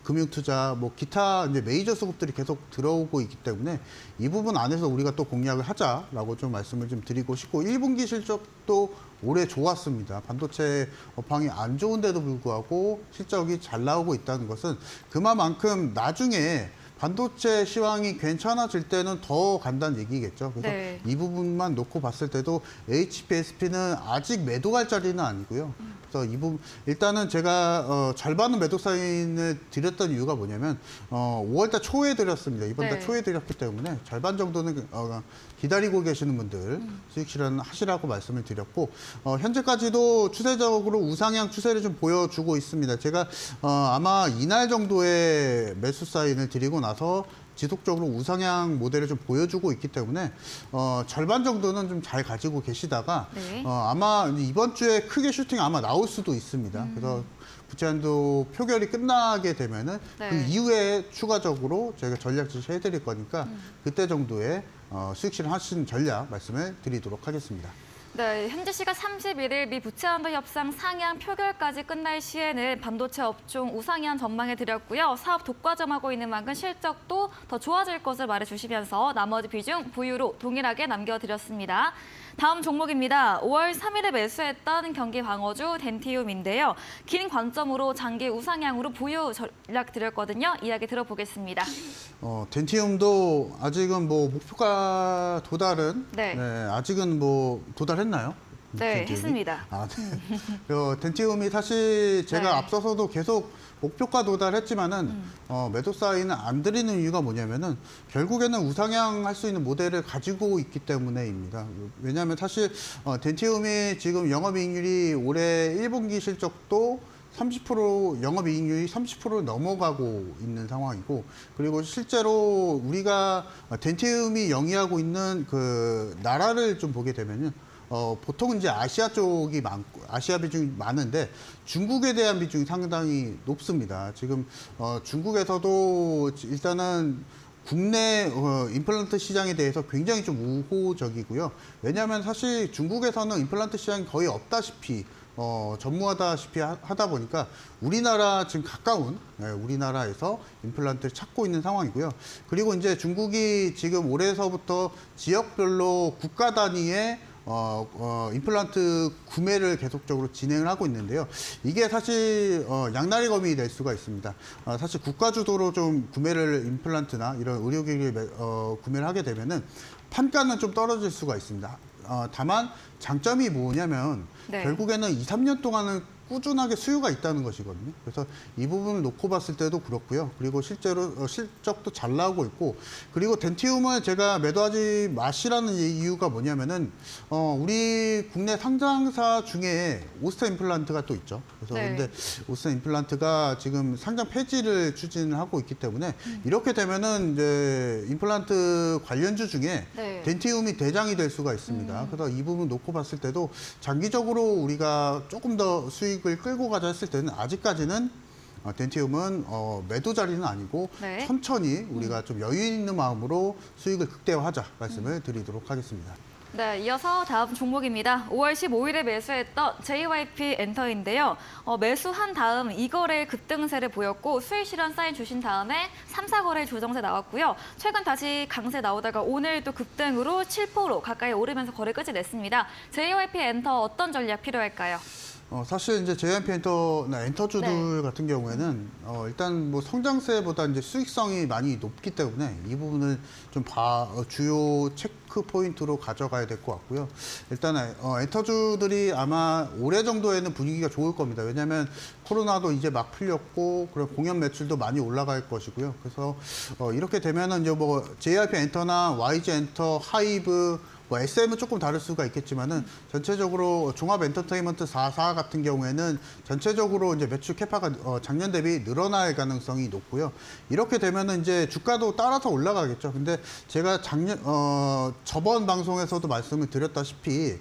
금융투자, 기타 이제 메이저 수급들이 계속 들어오고 있기 때문에 이 부분 안에서 우리가 또 공략을 하자라고 좀 말씀을 좀 드리고 싶고 1분기 실적도 올해 좋았습니다. 반도체 업황이 안 좋은데도 불구하고 실적이 잘 나오고 있다는 것은 그만큼 나중에 반도체 시황이 괜찮아질 때는 더 간다는 얘기겠죠. 그래서 네. 이 부분만 놓고 봤을 때도 HPSP는 아직 매도 갈 자리는 아니고요. 그래서 이 부분 일단은 제가 절반은 매도 사인을 드렸던 이유가 뭐냐면 5월달 초에 드렸습니다. 이번달 네. 초에 드렸기 때문에 절반 정도는 기다리고 계시는 분들 수익 실현 하시라고 말씀을 드렸고 현재까지도 추세적으로 우상향 추세를 좀 보여주고 있습니다. 제가 아마 이날 정도의 매수 사인을 드리고 나서 지속적으로 우상향 모델을 좀 보여주고 있기 때문에 절반 정도는 좀 잘 가지고 계시다가 네. 아마 이번 주에 크게 슈팅이 아마 나올 수도 있습니다. 그래서 부채한도 표결이 끝나게 되면은 네. 그 이후에 추가적으로 저희가 전략 지시해 드릴 거니까 그때 정도에 수익 실현 하시는 전략 말씀을 드리도록 하겠습니다. 네, 현재 시각 31일 미 부채한도 협상 상향 표결까지 끝날 시에는 반도체 업종 우상향 전망해 드렸고요. 사업 독과점하고 있는 만큼 실적도 더 좋아질 것을 말해주시면서 나머지 비중 보유로 동일하게 남겨드렸습니다. 다음 종목입니다. 5월 3일에 매수했던 경기 광어주 덴티움인데요. 긴 관점으로 장기 우상향으로 보유 전략 드렸거든요. 이야기 들어보겠습니다. 덴티움도 아직은 목표가 도달은 네. 아직은 도달했나요? 네, 덴티움이? 했습니다. 네. 덴티움이 사실 제가 네. 앞서서도 계속 목표가 도달했지만은 매도 사인을 안 드리는 이유가 뭐냐면은 결국에는 우상향 할 수 있는 모델을 가지고 있기 때문에입니다. 왜냐하면 사실 덴티움이 지금 영업이익률이 올해 1분기 실적도 30% 영업이익률이 30%를 넘어가고 있는 상황이고 그리고 실제로 우리가 덴티움이 영위하고 있는 그 나라를 좀 보게 되면은 보통 이제 아시아 쪽이 많고 아시아 비중이 많은데 중국에 대한 비중이 상당히 높습니다. 지금 중국에서도 일단은 국내 임플란트 시장에 대해서 굉장히 좀 우호적이고요. 왜냐하면 사실 중국에서는 임플란트 시장이 거의 없다시피 전무하다시피 하다 보니까 우리나라 지금 가까운 우리나라에서 임플란트를 찾고 있는 상황이고요. 그리고 이제 중국이 지금 올해서부터 지역별로 국가 단위의 임플란트 구매를 계속적으로 진행을 하고 있는데요. 이게 사실 양날의 검이 될 수가 있습니다. 사실 국가 주도로 좀 구매를 임플란트나 이런 의료기기를 구매를 하게 되면은 판가는 좀 떨어질 수가 있습니다. 다만 장점이 뭐냐면 네. 결국에는 2, 3년 동안은 꾸준하게 수요가 있다는 것이거든요. 그래서 이 부분을 놓고 봤을 때도 그렇고요. 그리고 실제로 실적도 잘 나오고 있고, 그리고 덴티움을 제가 매도하지 마시라는 이유가 뭐냐면은 우리 국내 상장사 중에 오스타 임플란트가 또 있죠. 그래서 네. 근데 오스타 임플란트가 지금 상장 폐지를 추진을 하고 있기 때문에 이렇게 되면은 이제 임플란트 관련주 중에 네. 덴티움이 대장이 될 수가 있습니다. 그래서 이 부분 놓고 봤을 때도 장기적으로 우리가 조금 더 수익을 끌고 가자 했을 때는 아직까지는 덴티움은 매도 자리는 아니고 네. 천천히 우리가 좀 여유 있는 마음으로 수익을 극대화하자 말씀을 드리도록 하겠습니다. 네, 이어서 다음 종목입니다. 5월 15일에 매수했던 JYP 엔터인데요. 매수한 다음 2거래일 급등세를 보였고 수익 실현 사인 주신 다음에 3, 4거래일 조정세 나왔고요. 최근 다시 강세 나오다가 오늘 또 급등으로 7% 가까이 오르면서 거래 끝이 냈습니다. JYP 엔터 어떤 전략 필요할까요? 사실 이제 JYP 엔터나 엔터주들 네. 같은 경우에는 일단 뭐 성장세보다 이제 수익성이 많이 높기 때문에 이 부분을 좀 주요 체크 포인트로 가져가야 될 것 같고요. 일단 엔터주들이 아마 올해 정도에는 분위기가 좋을 겁니다. 왜냐하면 코로나도 이제 막 풀렸고 그리고 공연 매출도 많이 올라갈 것이고요. 그래서 이렇게 되면은 이제 뭐 JYP 엔터나 YG 엔터, 하이브 뭐 SM은 조금 다를 수가 있겠지만은 전체적으로 종합 엔터테인먼트 4사 같은 경우에는 전체적으로 이제 매출 캐파가 작년 대비 늘어날 가능성이 높고요. 이렇게 되면은 이제 주가도 따라서 올라가겠죠. 근데 제가 저번 방송에서도 말씀을 드렸다시피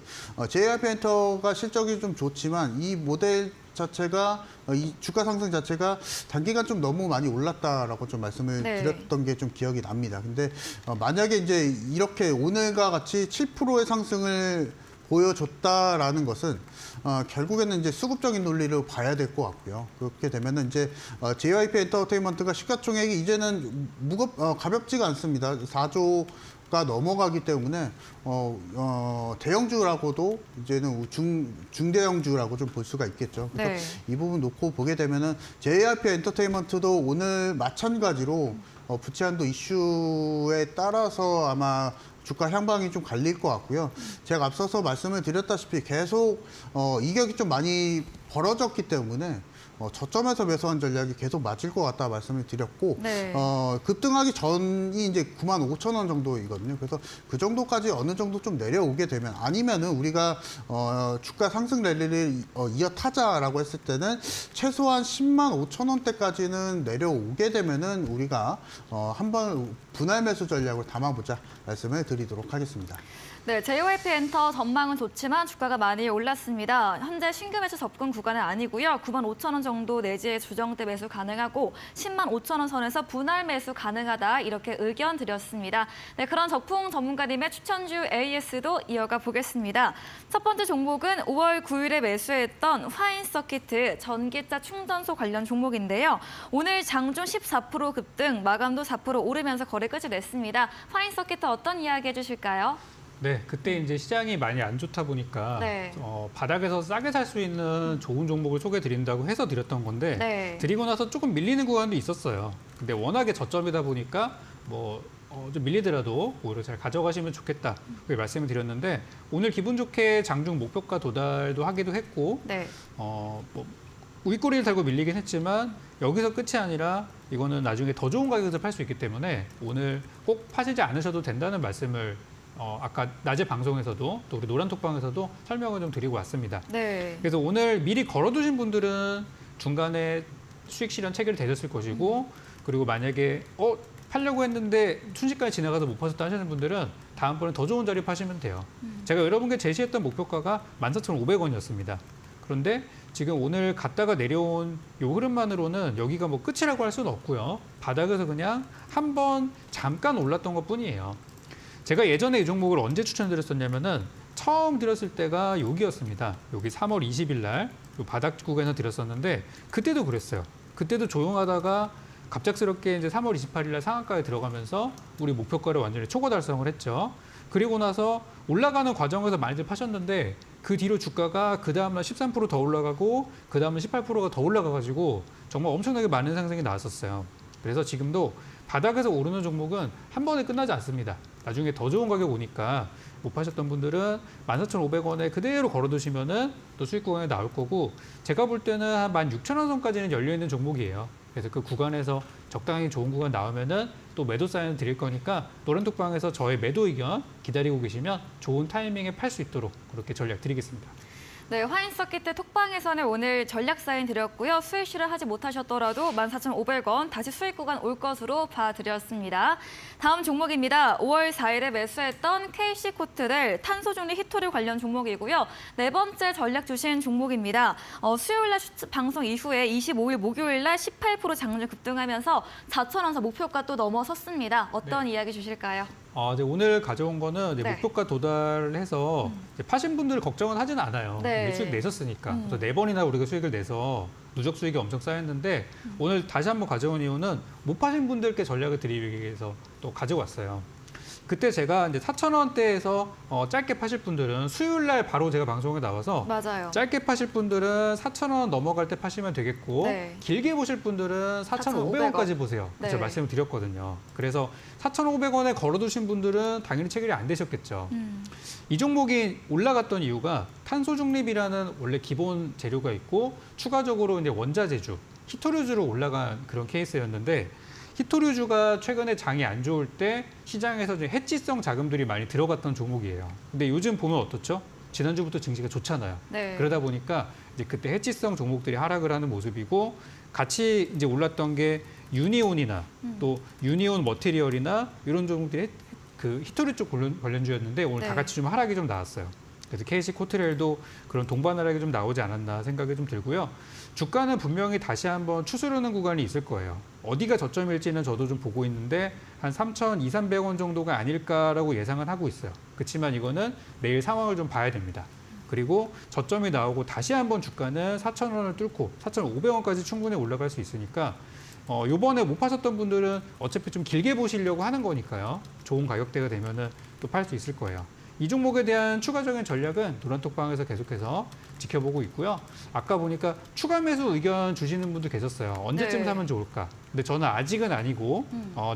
JYP 엔터가 실적이 좀 좋지만 이 모델 자체가 이 주가 상승 자체가 단기간 좀 너무 많이 올랐다라고 좀 말씀을 네. 드렸던 게 좀 기억이 납니다. 근데 만약에 이제 이렇게 오늘과 같이 7%의 상승을 보여줬다라는 것은 결국에는 이제 수급적인 논리를 봐야 될 것 같고요. 그렇게 되면은 이제 JYP 엔터테인먼트가 시가총액이 이제는 가볍지가 않습니다. 4조가 넘어가기 때문에 대형주라고도 이제는 중대형주라고 좀 볼 수가 있겠죠. 그래서 네. 이 부분 놓고 보게 되면은 JYP 엔터테인먼트도 오늘 마찬가지로 부채한도 이슈에 따라서 아마 주가 향방이 좀 갈릴 것 같고요. 제가 앞서서 말씀을 드렸다시피 계속 이격이 좀 많이 벌어졌기 때문에 저점에서 매수한 전략이 계속 맞을 것 같다 말씀을 드렸고 네. 급등하기 전이 이제 95,000원 정도이거든요. 그래서 그 정도까지 어느 정도 좀 내려오게 되면 아니면은 우리가 주가 상승 랠리를 이어 타자라고 했을 때는 최소한 105,000원대까지는 내려오게 되면은 우리가 한번 분할 매수 전략을 담아보자 말씀을 드리도록 하겠습니다. 네, JYP 엔터 전망은 좋지만 주가가 많이 올랐습니다. 현재 신규 매수 접근 구간은 아니고요. 95,000원 정도 내지의 조정대 매수 가능하고 105,000원 선에서 분할 매수 가능하다 이렇게 의견 드렸습니다. 네, 그런 적풍 전문가님의 추천주 AS도 이어가 보겠습니다. 첫 번째 종목은 5월 9일에 매수했던 화인서키트 전기차 충전소 관련 종목인데요. 오늘 장중 14% 급등, 마감도 4% 오르면서 거래 끝이 냈습니다. 화인서키트 어떤 이야기 해주실까요? 네, 그때 이제 시장이 많이 안 좋다 보니까 네. 바닥에서 싸게 살 수 있는 좋은 종목을 소개해 드린다고 해서 드렸던 건데 네. 드리고 나서 조금 밀리는 구간도 있었어요. 근데 워낙에 저점이다 보니까 좀 밀리더라도 오히려 잘 가져가시면 좋겠다 그렇게 말씀을 드렸는데 오늘 기분 좋게 장중 목표가 도달도 하기도 했고 네. 윗꼬리를 달고 밀리긴 했지만 여기서 끝이 아니라 이거는 나중에 더 좋은 가격에서 팔 수 있기 때문에 오늘 꼭 파시지 않으셔도 된다는 말씀을 아까 낮에 방송에서도 또 우리 노란톡방에서도 설명을 좀 드리고 왔습니다. 네. 그래서 오늘 미리 걸어두신 분들은 중간에 수익 실현 체결이 되셨을 것이고 그리고 만약에 팔려고 했는데 순식간에 지나가서 못 파셨다 하시는 분들은 다음번에 더 좋은 자리 파시면 돼요. 제가 여러분께 제시했던 목표가가 14,500원이었습니다. 그런데 지금 오늘 갔다가 내려온 요 흐름만으로는 여기가 뭐 끝이라고 할 수는 없고요. 바닥에서 그냥 한번 잠깐 올랐던 것뿐이에요. 제가 예전에 이 종목을 언제 추천드렸었냐면은 처음 드렸을 때가 여기였습니다. 여기 3월 20일 날 바닥 구간에서 드렸었는데 그때도 그랬어요. 그때도 조용하다가 갑작스럽게 이제 3월 28일 날 상한가에 들어가면서 우리 목표가를 완전히 초과 달성을 했죠. 그리고 나서 올라가는 과정에서 많이들 파셨는데 그 뒤로 주가가 그 다음날 13% 더 올라가고 그 다음날 18%가 더 올라가가지고 정말 엄청나게 많은 상승이 나왔었어요. 그래서 지금도 바닥에서 오르는 종목은 한 번에 끝나지 않습니다. 나중에 더 좋은 가격 오니까 못 파셨던 분들은 14,500원에 그대로 걸어두시면은 또 수익 구간에 나올 거고, 제가 볼 때는 한 16,000원 선까지는 열려 있는 종목이에요. 그래서 그 구간에서 적당히 좋은 구간 나오면은 또 매도 사인을 드릴 거니까 노란톡방에서 저의 매도 의견 기다리고 계시면 좋은 타이밍에 팔 수 있도록 그렇게 전략 드리겠습니다. 네, 화인서킷 톡방에서는 오늘 전략 사인 드렸고요. 수익 실현하지 못하셨더라도 14,500원 다시 수익 구간 올 것으로 봐드렸습니다. 다음 종목입니다. 5월 4일에 매수했던 KC코트렐 탄소중립 히토류 관련 종목이고요. 네 번째 전략 주신 종목입니다. 수요일 날 방송 이후에 25일 목요일 날 18% 장중 급등하면서 4,000원 선 목표가 또 넘어섰습니다. 어떤 이야기 주실까요? 이제 오늘 가져온 거는 이제 네. 목표가 도달해서 이제 파신 분들 걱정은 하지는 않아요. 네. 수익 내셨으니까. 그래서 4번이나 우리가 수익을 내서 누적 수익이 엄청 쌓였는데 오늘 다시 한번 가져온 이유는 못 파신 분들께 전략을 드리기 위해서 또 가져왔어요. 그때 제가 이제 4,000원대에서 짧게 파실 분들은 수요일 날 바로 제가 방송에 나와서 맞아요. 짧게 파실 분들은 4,000원 넘어갈 때 파시면 되겠고 네. 길게 보실 분들은 4,500원까지 보세요. 네. 제가 말씀을 드렸거든요. 그래서 4,500원에 걸어두신 분들은 당연히 체결이 안 되셨겠죠. 이 종목이 올라갔던 이유가 탄소중립이라는 원래 기본 재료가 있고 추가적으로 이제 원자재주, 히토류주로 올라간 그런 케이스였는데, 히토류주가 최근에 장이 안 좋을 때 시장에서 좀 해지성 자금들이 많이 들어갔던 종목이에요. 근데 요즘 보면 어떻죠? 지난주부터 증시가 좋잖아요. 네. 그러다 보니까 이제 그때 해지성 종목들이 하락을 하는 모습이고, 같이 이제 올랐던 게 유니온이나 또 유니온 머티리얼이나 이런 종목들이 그 히토류 쪽 관련주였는데 오늘 네. 다 같이 좀 하락이 좀 나왔어요. 그래서 KC코트렐도 그런 동반 하락이 좀 나오지 않았나 생각이 좀 들고요. 주가는 분명히 다시 한번 추스르는 구간이 있을 거예요. 어디가 저점일지는 저도 좀 보고 있는데 한 3,200-300원 정도가 아닐까라고 예상은 하고 있어요. 그렇지만 이거는 내일 상황을 좀 봐야 됩니다. 그리고 저점이 나오고 다시 한번 주가는 4,000원을 뚫고 4,500원까지 충분히 올라갈 수 있으니까 요번에 못 파셨던 분들은 어차피 좀 길게 보시려고 하는 거니까요. 좋은 가격대가 되면은 또 팔 수 있을 거예요. 이 종목에 대한 추가적인 전략은 노란톡방에서 계속해서 지켜보고 있고요. 아까 보니까 추가 매수 의견 주시는 분도 계셨어요. 언제쯤 네. 사면 좋을까? 근데 저는 아직은 아니고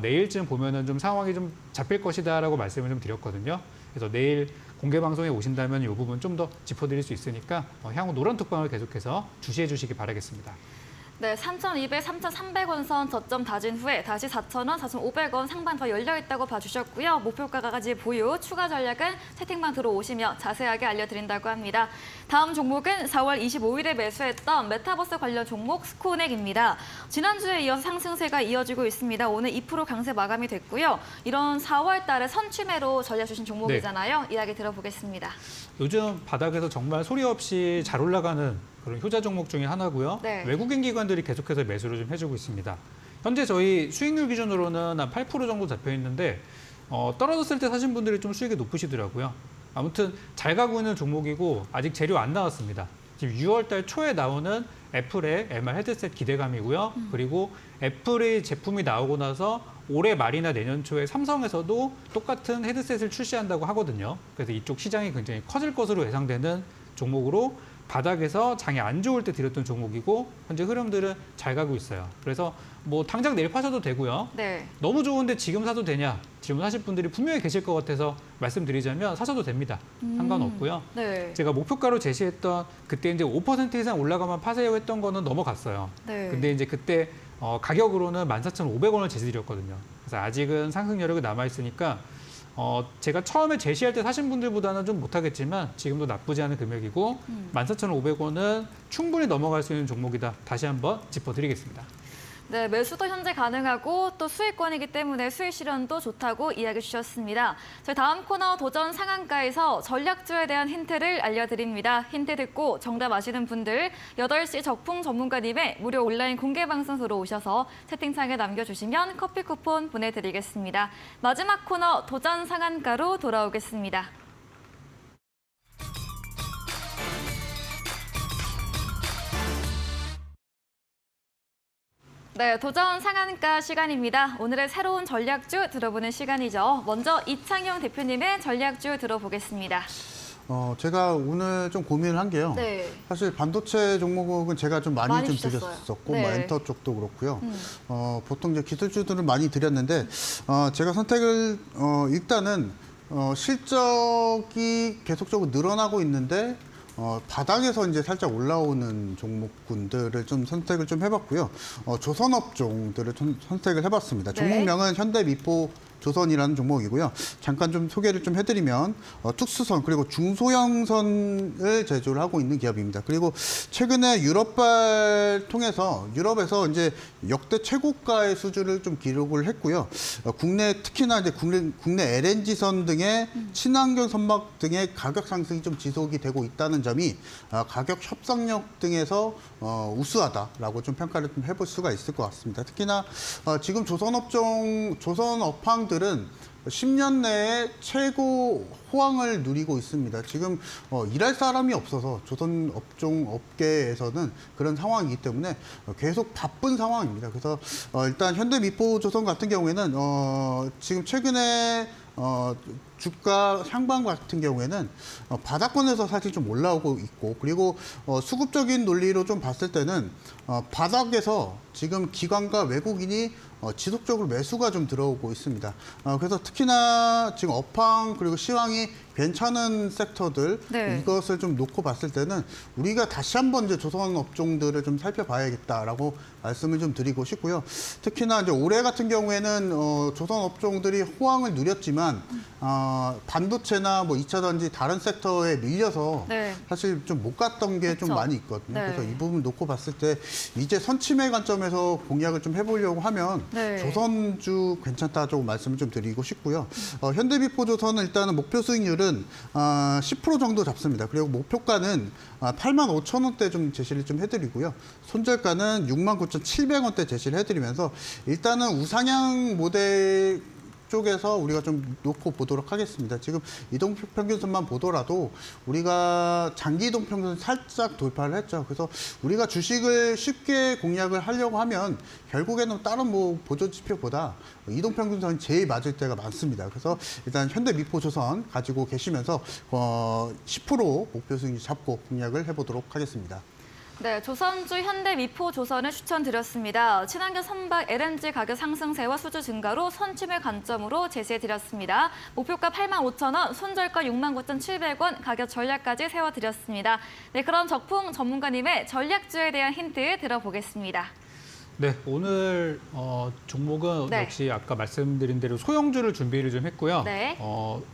내일쯤 보면은 좀 상황이 좀 잡힐 것이다라고 말씀을 좀 드렸거든요. 그래서 내일 공개 방송에 오신다면 이 부분 좀 더 짚어드릴 수 있으니까 향후 노란톡방을 계속해서 주시해 주시기 바라겠습니다. 네, 3,200, 3,300원 선 저점 다진 후에 다시 4,000원, 4,500원 상반 더 열려있다고 봐주셨고요. 목표가까지 보유, 추가 전략은 채팅방 들어오시면 자세하게 알려드린다고 합니다. 다음 종목은 4월 25일에 매수했던 메타버스 관련 종목 스코넥입니다. 지난주에 이어서 상승세가 이어지고 있습니다. 오늘 2% 강세 마감이 됐고요. 이런 4월 달에 선취매로 전략 주신 종목이잖아요. 이야기 들어보겠습니다. 요즘 바닥에서 정말 소리 없이 잘 올라가는 그런 효자 종목 중에 하나고요. 네. 외국인 기관들이 계속해서 매수를 좀 해주고 있습니다. 현재 저희 수익률 기준으로는 한 8% 정도 잡혀 있는데 떨어졌을 때 사신 분들이 좀 수익이 높으시더라고요. 아무튼 잘 가고 있는 종목이고 아직 재료 안 나왔습니다. 지금 6월 달 초에 나오는 애플의 MR 헤드셋 기대감이고요. 그리고 애플의 제품이 나오고 나서 올해 말이나 내년 초에 삼성에서도 똑같은 헤드셋을 출시한다고 하거든요. 그래서 이쪽 시장이 굉장히 커질 것으로 예상되는 종목으로 바닥에서 장이 안 좋을 때 드렸던 종목이고 현재 흐름들은 잘 가고 있어요. 그래서 뭐 당장 내일 파셔도 되고요. 네. 너무 좋은데 지금 사도 되냐 질문하실 분들이 분명히 계실 것 같아서 말씀드리자면 사셔도 됩니다. 상관없고요. 네. 제가 목표가로 제시했던 그때 이제 5% 이상 올라가면 파세요 했던 거는 넘어갔어요. 네. 근데 이제 그때 가격으로는 14,500원을 제시드렸거든요. 그래서 아직은 상승 여력이 남아 있으니까 제가 처음에 제시할 때 사신 분들보다는 좀 못하겠지만 지금도 나쁘지 않은 금액이고 14,500원은 충분히 넘어갈 수 있는 종목이다. 다시 한번 짚어드리겠습니다. 네, 매수도 현재 가능하고 또 수익권이기 때문에 수익 실현도 좋다고 이야기 주셨습니다. 저희 다음 코너 도전 상한가에서 전략주에 대한 힌트를 알려드립니다. 힌트 듣고 정답 아시는 분들 8시 적풍 전문가님의 무료 온라인 공개 방송 들어오셔서 채팅창에 남겨주시면 커피 쿠폰 보내드리겠습니다. 마지막 코너 도전 상한가로 돌아오겠습니다. 네, 도전 상한가 시간입니다. 오늘의 새로운 전략주 들어보는 시간이죠. 먼저 이창용 대표님의 전략주 들어보겠습니다. 제가 오늘 좀 고민을 한 게요. 네. 사실 반도체 종목은 제가 좀 많이 좀 주셨어요. 드렸었고, 네. 뭐 엔터 쪽도 그렇고요. 보통 이제 기술주들을 많이 드렸는데, 제가 선택을, 일단은, 실적이 계속적으로 늘어나고 있는데, 바닥에서 이제 살짝 올라오는 종목군들을 좀 선택을 좀 해봤고요. 조선업종들을 좀 선택을 해봤습니다. 네. 종목명은 현대미포 조선이라는 종목이고요. 잠깐 좀 소개를 좀 해드리면 특수선 그리고 중소형선을 제조를 하고 있는 기업입니다. 그리고 최근에 유럽발 통해서 유럽에서 이제 역대 최고가의 수준을 좀 기록을 했고요. 국내 특히나 이제 국내 LNG선 등의 친환경 선박 등의 가격 상승이 좀 지속이 되고 있다는 점이 가격 협상력 등에서 우수하다라고 좀 평가를 좀 해볼 수가 있을 것 같습니다. 특히나 지금 조선업황 들은 10년 내에 최고 호황을 누리고 있습니다. 지금 일할 사람이 없어서 조선 업종 업계에서는 그런 상황이기 때문에 계속 바쁜 상황입니다. 그래서 일단 현대미포조선 같은 경우에는 지금 최근에 주가 향방 같은 경우에는 바닥권에서 사실 좀 올라오고 있고, 그리고 수급적인 논리로 좀 봤을 때는 바닥에서 지금 기관과 외국인이 지속적으로 매수가 좀 들어오고 있습니다. 그래서 특히나 지금 업황 그리고 시황이 괜찮은 섹터들, 네. 이것을 좀 놓고 봤을 때는 우리가 다시 한번 이제 조선 업종들을 좀 살펴봐야겠다라고 말씀을 좀 드리고 싶고요. 특히나 이제 올해 같은 경우에는 조선 업종들이 호황을 누렸지만 반도체나 뭐 2차 전지 다른 섹터에 밀려서 네. 사실 좀 못 갔던 게 좀 그쵸. 많이 있거든요. 네. 그래서 이 부분 놓고 봤을 때 이제 선침해 관점에서 공략을 좀 해보려고 하면 네. 조선주 괜찮다 좀 말씀을 좀 드리고 싶고요. 현대비포조선은 일단은 목표 수익률은 10% 정도 잡습니다. 그리고 목표가는 85,000원대 좀 제시를 좀 해드리고요. 손절가는 69,700원대 제시를 해드리면서 일단은 우상향 모델 쪽에서 우리가 좀 놓고 보도록 하겠습니다. 지금 이동평균선만 보더라도 우리가 장기 이동평균선 살짝 돌파를 했죠. 그래서 우리가 주식을 쉽게 공략을 하려고 하면 결국에는 다른 뭐 보조지표보다 이동평균선이 제일 맞을 때가 많습니다. 그래서 일단 현대미포조선 가지고 계시면서 10% 목표 수익률 잡고 공략을 해보도록 하겠습니다. 네, 조선주 현대미포조선을 추천드렸습니다. 친환경 선박 LNG 가격 상승세와 수주 증가로 선침의 관점으로 제시해드렸습니다. 목표가 85,000원, 손절가 69,700원, 가격 전략까지 세워드렸습니다. 네, 그럼 적풍 전문가님의 전략주에 대한 힌트 들어보겠습니다. 네, 오늘 종목은 네. 역시 아까 말씀드린 대로 소형주를 준비를 좀 했고요. 네.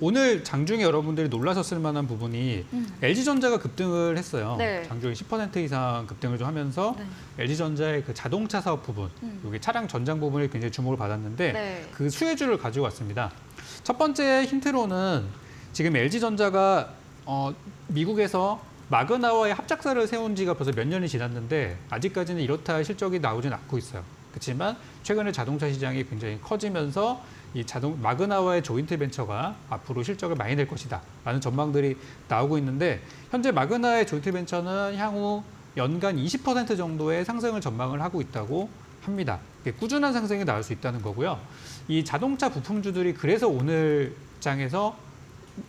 오늘 장중에 여러분들이 놀라셨을 만한 부분이 LG전자가 급등을 했어요. 네. 장중에 10% 이상 급등을 좀 하면서 네. LG전자의 그 자동차 사업 부분, 여기 차량 전장 부분이 굉장히 주목을 받았는데 네. 그 수혜주를 가지고 왔습니다. 첫 번째 힌트로는 지금 LG전자가 미국에서 마그나와의 합작사를 세운 지가 벌써 몇 년이 지났는데 아직까지는 이렇다 할 실적이 나오진 않고 있어요. 그렇지만 최근에 자동차 시장이 굉장히 커지면서 이 마그나와의 조인트 벤처가 앞으로 실적을 많이 낼 것이다 라는 전망들이 나오고 있는데 현재 마그나의 조인트 벤처는 향후 연간 20% 정도의 상승을 전망을 하고 있다고 합니다. 꾸준한 상승이 나올 수 있다는 거고요. 이 자동차 부품주들이 그래서 오늘 장에서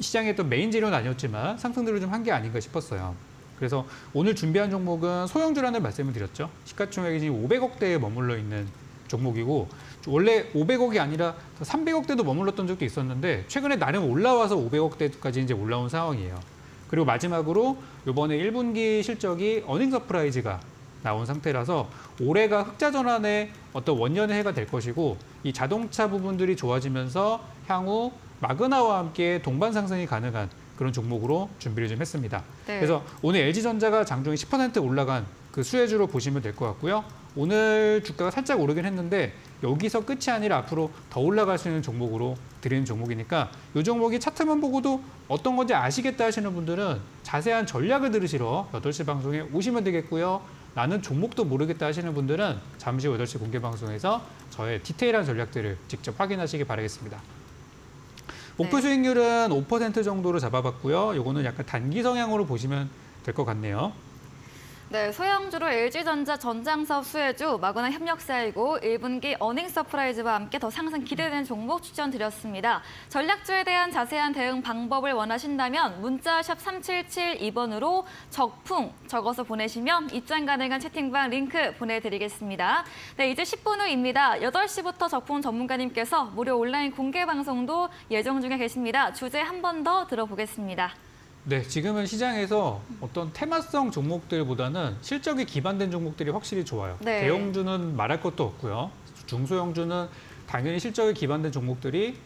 시장의 또 메인 재료는 아니었지만 상승들을 좀 한 게 아닌가 싶었어요. 그래서 오늘 준비한 종목은 소형주라는 말씀을 드렸죠. 시가총액이 지금 500억대에 머물러 있는 종목이고 원래 500억이 아니라 300억대도 머물렀던 적도 있었는데 최근에 나름 올라와서 500억대까지 이제 올라온 상황이에요. 그리고 마지막으로 이번에 1분기 실적이 어닝 서프라이즈가 나온 상태라서 올해가 흑자 전환의 어떤 원년의 해가 될 것이고 이 자동차 부분들이 좋아지면서 향후 마그나와 함께 동반 상승이 가능한 그런 종목으로 준비를 좀 했습니다. 네. 그래서 오늘 LG전자가 장중에 10% 올라간 그 수혜주로 보시면 될 것 같고요. 오늘 주가가 살짝 오르긴 했는데 여기서 끝이 아니라 앞으로 더 올라갈 수 있는 종목으로 드리는 종목이니까 이 종목이 차트만 보고도 어떤 건지 아시겠다 하시는 분들은 자세한 전략을 들으시러 8시 방송에 오시면 되겠고요. 나는 종목도 모르겠다 하시는 분들은 잠시 후 8시 공개 방송에서 저의 디테일한 전략들을 직접 확인하시기 바라겠습니다. 목표 네. 수익률은 5% 정도로 잡아봤고요. 요거는 약간 단기 성향으로 보시면 될 것 같네요. 네, 소형주로 LG전자 전장사업 수혜주, 마그나 협력사이고 1분기 어닝 서프라이즈와 함께 더 상승 기대되는 종목 추천드렸습니다. 전략주에 대한 자세한 대응 방법을 원하신다면 문자 샵 3772번으로 적풍 적어서 보내시면 입장 가능한 채팅방 링크 보내드리겠습니다. 네, 이제 10분 후입니다. 8시부터 적풍 전문가님께서 무료 온라인 공개 방송도 예정 중에 계십니다. 주제 한 번 더 들어보겠습니다. 네, 지금은 시장에서 어떤 테마성 종목들보다는 실적이 기반된 종목들이 확실히 좋아요. 네. 대형주는 말할 것도 없고요. 중소형주는 당연히 실적에 기반된 종목들이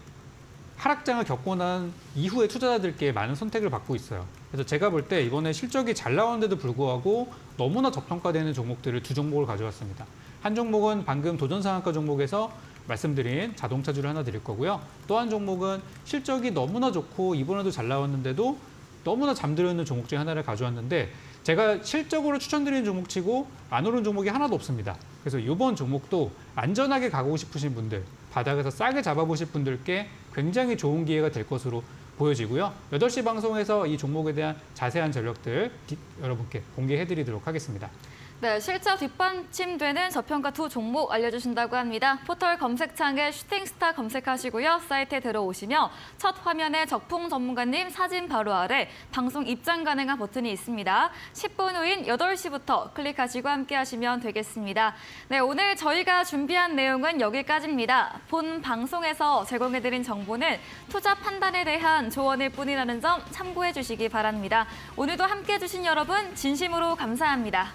하락장을 겪고 난 이후에 투자자들께 많은 선택을 받고 있어요. 그래서 제가 볼 때 이번에 실적이 잘 나오는데도 불구하고 너무나 저평가되는 종목들을 두 종목을 가져왔습니다. 한 종목은 방금 도전상한가 종목에서 말씀드린 자동차주를 하나 드릴 거고요. 또 한 종목은 실적이 너무나 좋고 이번에도 잘 나왔는데도 너무나 잠들어 있는 종목 중에 하나를 가져왔는데 제가 실적으로 추천드리는 종목치고 안 오른 종목이 하나도 없습니다. 그래서 이번 종목도 안전하게 가고 싶으신 분들, 바닥에서 싸게 잡아보실 분들께 굉장히 좋은 기회가 될 것으로 보여지고요. 8시 방송에서 이 종목에 대한 자세한 전력들 여러분께 공개해드리도록 하겠습니다. 네, 실적 뒷받침되는 저평가 두 종목 알려주신다고 합니다. 포털 검색창에 슈팅스타 검색하시고요. 사이트에 들어오시면 첫 화면에 적풍 전문가님 사진 바로 아래 방송 입장 가능한 버튼이 있습니다. 10분 후인 8시부터 클릭하시고 함께 하시면 되겠습니다. 네, 오늘 저희가 준비한 내용은 여기까지입니다. 본 방송에서 제공해드린 정보는 투자 판단에 대한 조언일 뿐이라는 점 참고해 주시기 바랍니다. 오늘도 함께 해주신 여러분 진심으로 감사합니다.